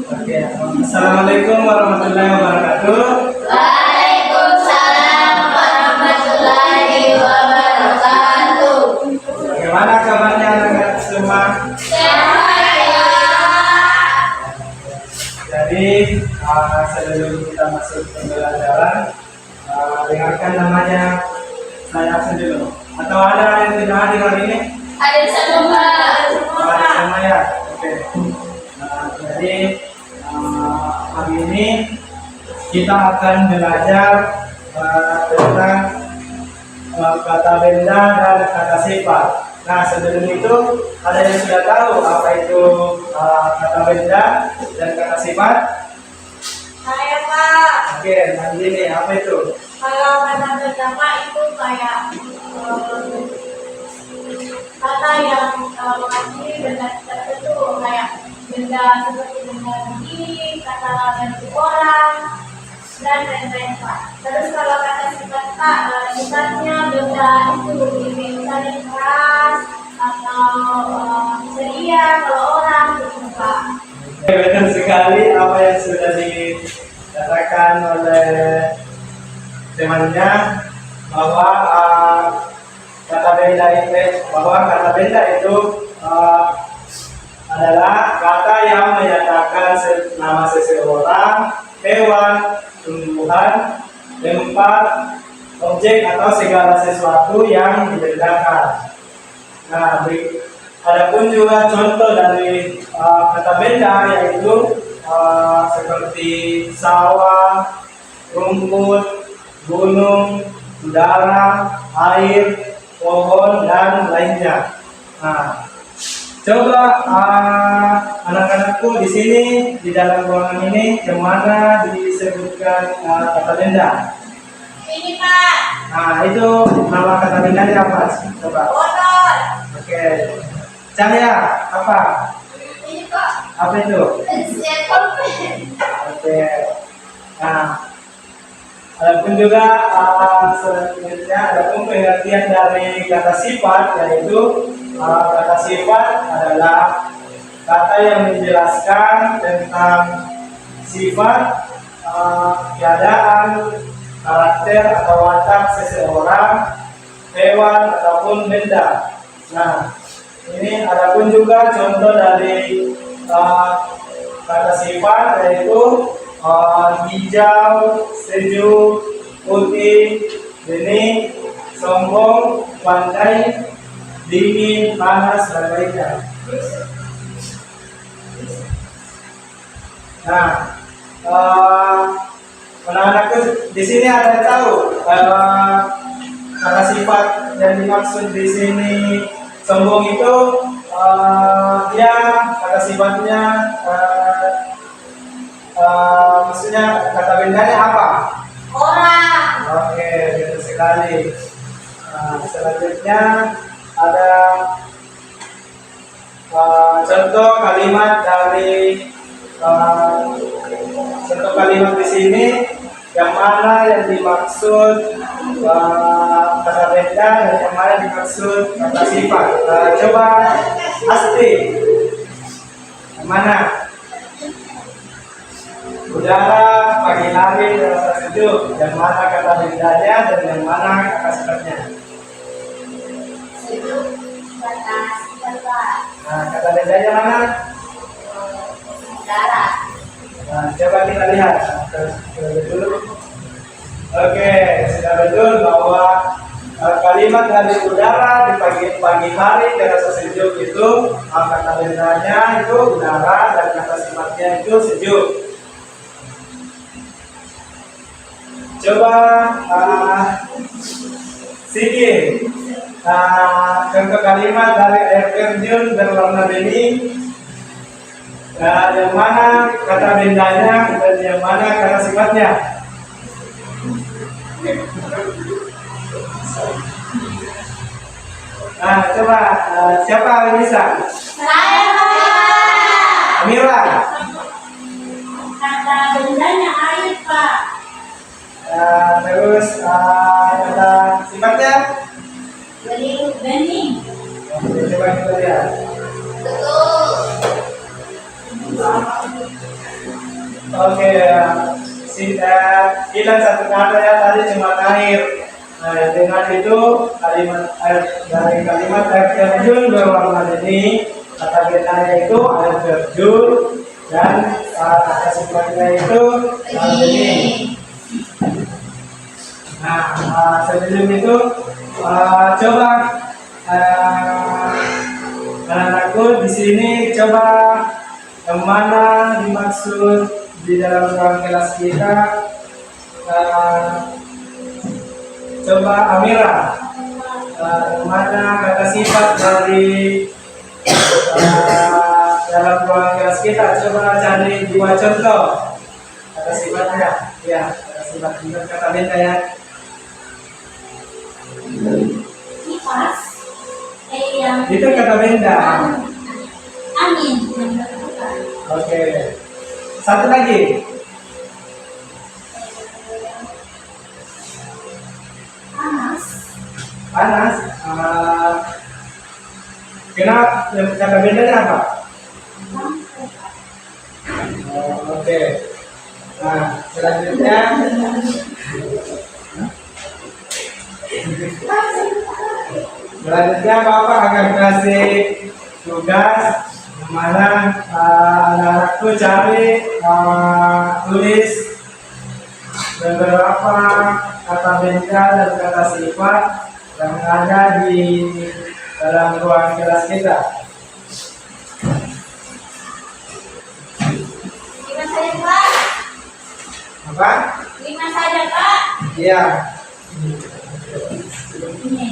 Oke, Assalamualaikum warahmatullahi wabarakatuh. Waalaikumsalam warahmatullahi wabarakatuh. Bagaimana kabarnya anak-anak semua? Sehat ya. Jadi sebelum kita masuk pembelajaran, dengarkan namanya saya absen dulu. Atau ada yang tidak hadir hari ini? Ada semua. Ada semua ya. Oke. Jadi hari ini kita akan belajar tentang kata benda dan kata sifat. Nah, sebelum itu ada yang sudah tahu apa itu kata benda dan kata sifat? Saya Pak. Oke, nanti ini apa itu? Kalau kata benda itu kayak kata yang mengakui benda tertentu, kayak benda seperti benda begini, kata bentuk orang, dan lain-lain Pak. Terus kalau kata sifat Pak, sifatnya benda itu begini, misalnya keras atau ceria kalau orang gitu Pak. Benar sekali apa yang sudah dikatakan oleh temannya bahwa kata benda itu adalah kata yang menyatakan nama seseorang, hewan, tumbuhan, tempat, objek atau segala sesuatu yang dibedakan. Nah, adapun juga contoh dari kata benda yaitu seperti sawah, rumput, gunung, udara, air, pohon, dan lainnya. Nah, coba anak-anakku di sini di dalam ruangan ini yang mana disebutkan kata benda? Ini Pak. Nah, itu nama kata bendanya apa? Coba. Botol. Oke. Cahaya apa? Ini kok. Apa itu? Pulpen. Oke. Nah, adapun juga selanjutnya adapun pengertian dari kata sifat yaitu kata sifat adalah kata yang menjelaskan tentang sifat, keadaan, karakter atau watak seseorang, hewan ataupun benda. Nah, ini adapun juga contoh dari kata sifat yaitu hijau, sejuk, putih, bening, sombong, pandai, dingin, panas, dan lainnya. Nah, anak-anakku di sini ada yang tahu kata sifat yang dimaksud di sini sombong itu dia kata sifatnya maksudnya kata bendanya apa? Orang. Oke, betul sekali. Selanjutnya ada contoh kalimat dari contoh kalimat di sini yang mana yang dimaksud kata benda dan yang mana dimaksud kata sifat. Coba Asti, yang mana? Udara, pagi hari, terasa sejuk. Yang mana kata bendanya dan yang mana kata sifatnya? Sejuk. Batas. Batas. Nah, kata bendanya mana? Udara. Nah, coba kita lihat. Dulu. Oke, sudah betul bahwa kalimat dari udara di pagi hari terasa sejuk itu kata bendanya itu udara dan kata sifatnya itu sejuk. Coba Siki, contoh kalimat dari air terjun berwarna bening. Yang mana kata bendanya dan yang mana kata sifatnya? Nah, coba siapa yang bisa? Saya Pak. Amira. Kata bendanya air Pak. Terus kata sifatnya? Bening. Oke, coba kita lihat. Betul. Oke, hilang satu kata ya tadi cuma air. Nah, dengan itu dari kalimat air terjun berwarna ini kata bendanya itu air terjun dan kata sifatnya itu ini. Nah, sebelum itu coba anak-anakku di sini coba yang mana dimaksud di dalam ruang kelas kita. Coba Amira, mana kata sifat dari dalam ruang kelas kita? Coba cari 2 contoh kata sifatnya. Ya, kata sifat juga kata benda ya. Kipas. Yang Itu kata benda. angin. Oke. Satu lagi. Panas. Panas. Kenapa kata bendanya apa? Oke. Nah, selanjutnya Bapak akan kasih tugas mana anak-anakku cari tulis beberapa kata benda dan kata sifat yang ada di dalam ruang kelas kita. 5 saja, Pak. Apa? 5 saja, Pak. Iya. Ini.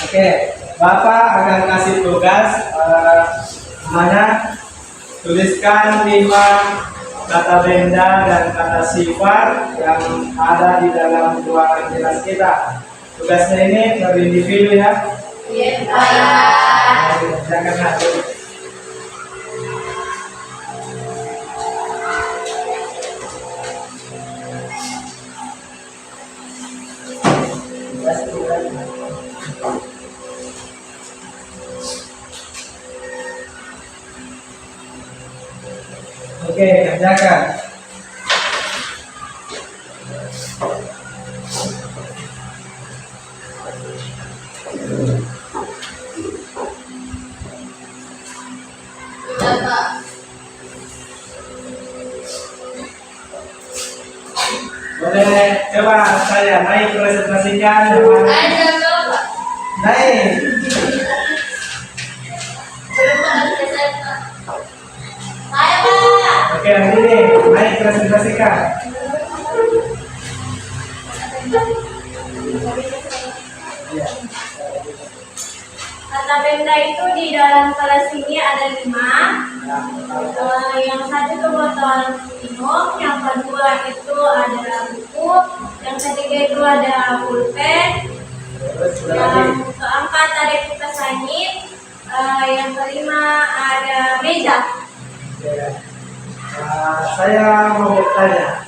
Oke, Bapak akan kasih tugas mana tuliskan 5 kata benda dan kata sifat yang ada di dalam ruangan kelas kita. Tugasnya ini per individu ya. Iya, Pak. Jangan satu. Oke, kerjakan. Sudah, Pak. Boleh coba saya naik presentasikan yang mana? Ada, Pak. Naik. Belum ada selesai, Pak. Saya, Pak. Oke, yang ini naik presentasikan. Ya. Kata benda itu di dalam kelas ini ada 5. Yang satu itu botol minum, yang kedua itu ada buku, yang ketiga itu ada pulpen, Terus yang berarti keempat ada kipas angin, yang kelima ada meja. ya. Saya mau bertanya.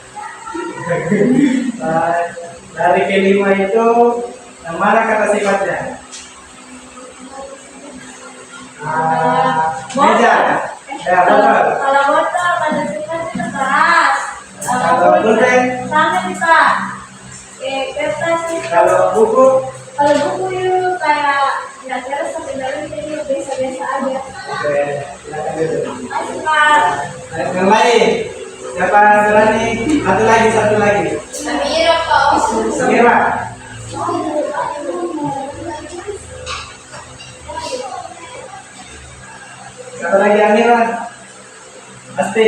Dari kelima itu yang mana kata sifatnya? Meja. Ya, betul. Kalau botol kata sifatnya keras. Kalau pulpen? Sama bisa. Kertas itu. Kalau buku? Kalau buku itu kayak nggak keras sampai dalam jadi biasa-biasa aja. Oke, silakan dulu. Masih, Pak. Yang lain, siapa berani? Satu lagi. Samira, Pak. Samira. Satu lagi Amira. Pasti.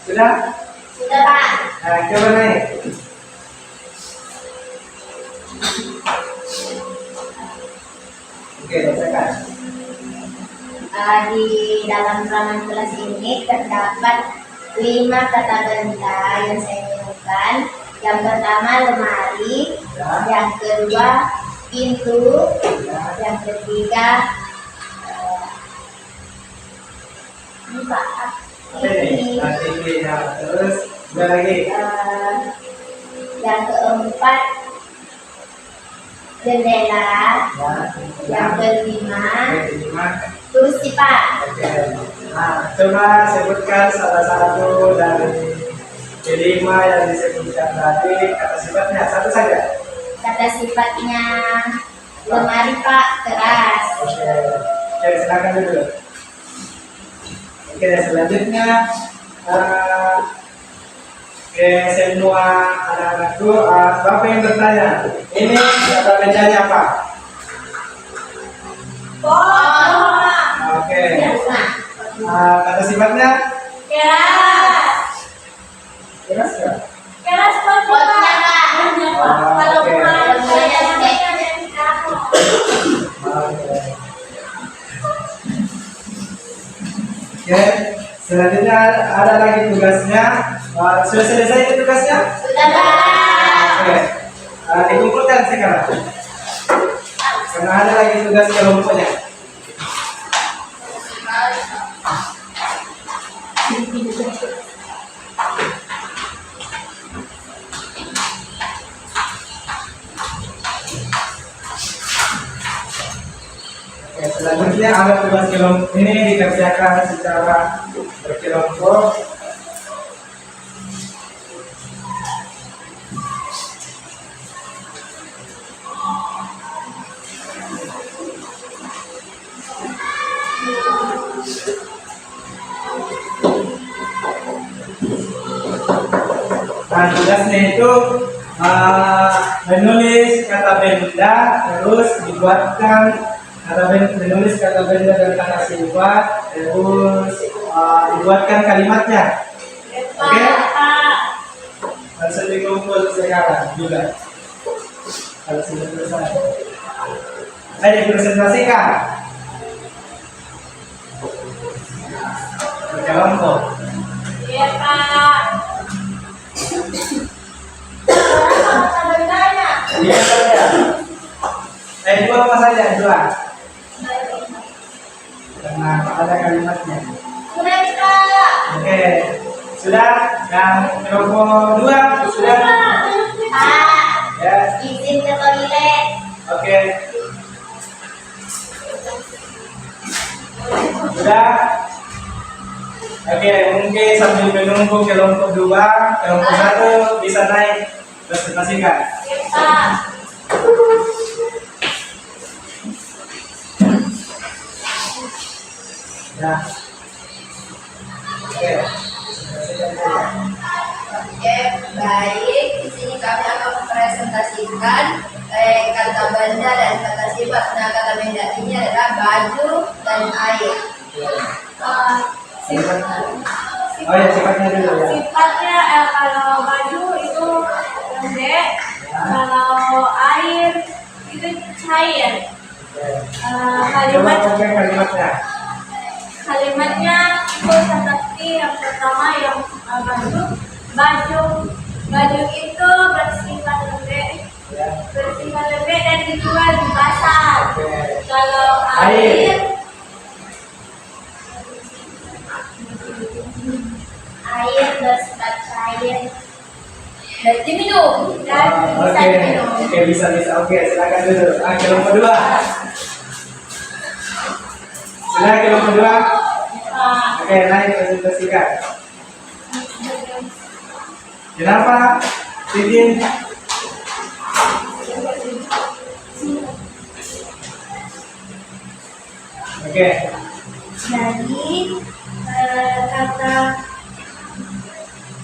Sudah? Sudah, Pak. Nah, coba naik. Oke, bacakan. Di dalam ruangan kelas ini terdapat 5 kata benda yang saya temukan. Yang pertama lemari, Ya. yang kedua pintu, Ya. yang ketiga Ini. Ya. Terus, sudah lagi. yang keempat jendela. Ya. Yang kelima, Kelima. kursi Pak. Oke. Nah, coba sebutkan salah satu dari kelima yang disebutkan tadi, kata sifatnya satu saja. Kata sifatnya lemari Pak, keras. Oke. Oke, silakan dulu. Oke, selanjutnya oke, semua anak-anakku, Bapak yang bertanya, ini kata bendanya apa? Oke. Kata sifatnya Keras. keras nggak? Keras potnya Pak. Kalau Oke. bukan saya yang kamu. Oke. Oke, selanjutnya ada lagi tugasnya. Sudah selesai itu tugasnya? Sudah Pak. Oke. Dikumpulkan sekarang. Karena ada lagi tugas kelompoknya. Oke, selanjutnya ada tugas kelompok ini dikerjakan secara berkelompok. Nah, tugasnya itu menulis kata benda, terus dibuatkan menulis kata benda dan kata sifat, terus dibuatkan kalimatnya. Oke? Langsung dikumpul sekarang juga. Kalau sudah selesai, ayo dipresentasikan berkelompok. Iya Pak. Kata bendanya. Iya saja. Dua apa saja? Dua. Karena ada kalimatnya. Sudah Pak. Oke, sudah. Yang kelompok dua sudah. Pak. Ya. Izin ke toilet. Oke. Sudah. Oke, mungkin sambil menunggu kelompok dua, kelompok satu bisa naik presentasikan. Iya Pak. Ya. Oke. Oke, baik. Di sini kami akan mempresentasikan kata benda dan kata sifat. Nah, kata benda ini adalah baju dan air. Oh ya, sifatnya dulu ya. Sifatnya kalau baju itu lembek, kalau air itu cair. Coba pakai kalimatnya. Kalimatnya itu seperti yang pertama yang baju itu bersifat lembek dan dijual di pasar. Oke. Kalau air bersifat cair Dan diminum. dan bisa Oke, diminum. oke, bisa. Oke, silakan dulu. Kelompok dua. Silakan kelompok dua. Oke, naik presentasikan. Kenapa? Bikin. Oke. Jadi kata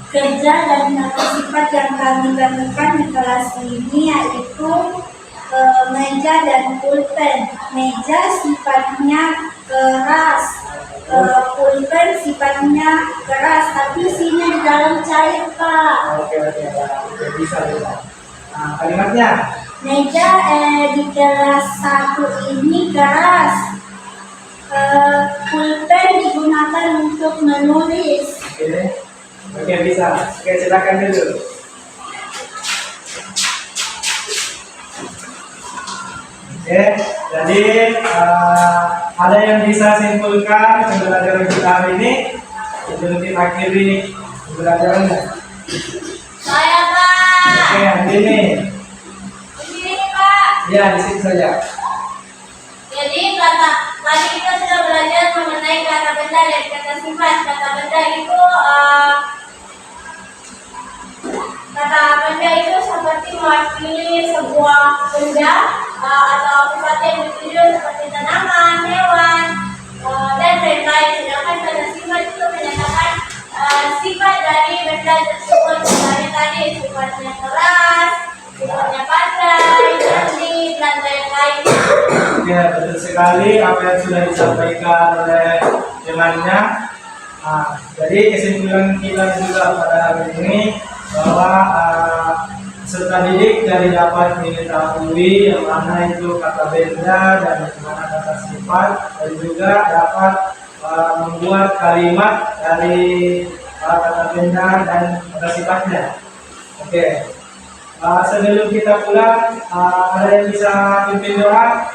kerja dan kata sifat yang kami temukan di kelas ini yaitu meja dan pulpen. Meja sifatnya keras, pulpen sifatnya keras, tapi sini di dalam cair Pak. Oke, bisa. Nah, kalimatnya. Meja di kelas 1 ini keras. Pulpen digunakan untuk menulis. Oke, bisa. Oke, silakan dulu. Oke, jadi ada yang bisa simpulkan pembelajaran kita hari ini sebelum kita akhiri pembelajarannya. Saya Pak. Oke, Andini. Ini Pak. Ya, di situ saja. Jadi tadi kita sudah belajar mengenai kata benda dan kata sifat. Kata benda itu seperti mewakili sebuah benda atau sesuatu yang dituju seperti tanaman, hewan, dan lain-lain. Sedangkan kata sifat itu menyatakan sifat dari benda tersebut. Misalnya tadi sifatnya keras, sifatnya pandai, cerdik, dan lain-lain. Ya, betul sekali apa yang sudah disampaikan oleh temannya. Jadi kesimpulan kita juga pada hari ini bahwa peserta didik dari dapat mengetahui yang mana itu kata benda dan yang mana kata sifat, dan juga dapat membuat kalimat dari kata benda dan kata sifatnya. Oke. Sebelum kita pulang, ada yang bisa pimpin doa?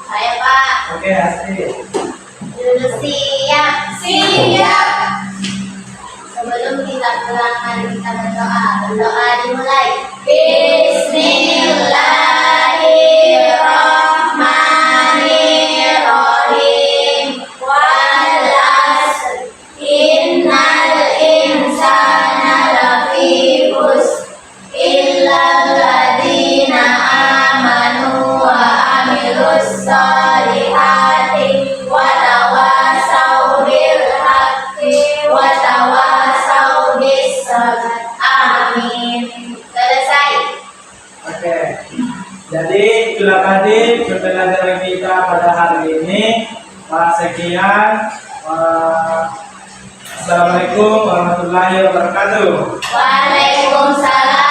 Saya Pak. Oke, Asti. Sudah siap. Siap. Sebelum kita pulang, mari kita berdoa. Berdoa dimulai. Bismillahirrahmanirrahim. Wal 'asr. Innal insana lafi khusr. Illal ladzina amanu wa amilus solihati wa tawasau bil haqqi wa tawasau bis sabr. Amin. Selesai. Oke. Jadi itulah tadi pembelajaran kita pada hari ini. Sekian. Assalamualaikum warahmatullahi wabarakatuh. Waalaikumsalam